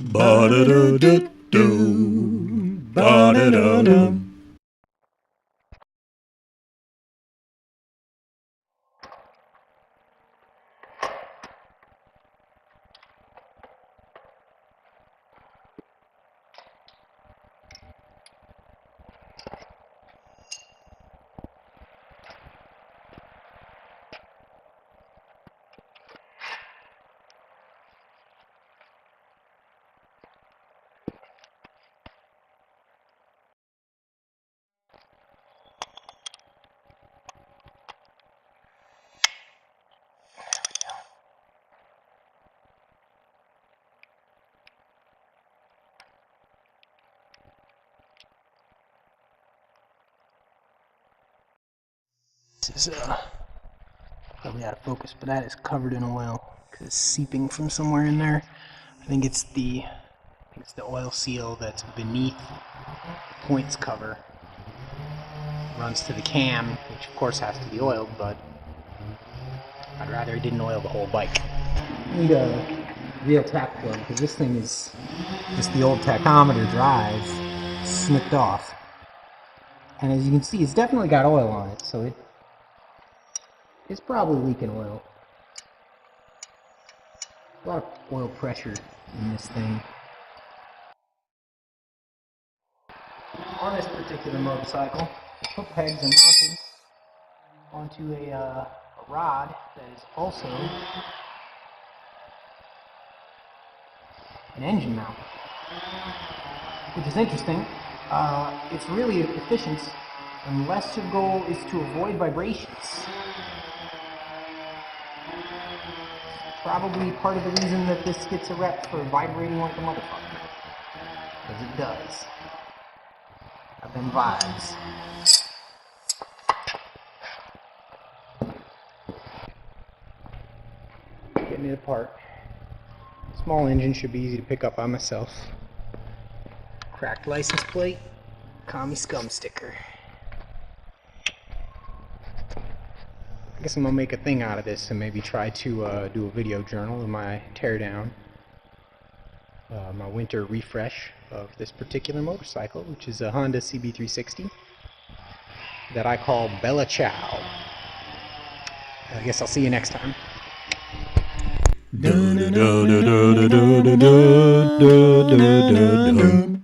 Ba-da-da-da-do. Ba-da-da-dum. This is probably out of focus, but that is covered in oil because it's seeping from somewhere in there. I think it's the oil seal that's beneath the points cover. Runs to the cam, which of course has to be oiled, but I'd rather it didn't oil the whole bike. I need a real tack plug because this thing is just the old tachometer drive snipped off. And as you can see, it's definitely got oil on it, so it's probably leaking oil. A lot of oil pressure in this thing. On this particular motorcycle, the hook pegs are mounted onto a rod that is also an engine mount, which is interesting. It's really efficient unless your goal is to avoid vibrations. Probably part of the reason that this gets a rep for vibrating like a motherfucker, because it does. Have them vibes. Getting it apart. Small engine should be easy to pick up by myself. Cracked license plate, commie scum sticker. I guess I'm gonna make a thing out of this and maybe try to do a video journal of my teardown, my winter refresh of this particular motorcycle, which is a Honda cb360 that I call Bella Ciao. I guess I'll see you next time. Da da da da da da da da da da da da.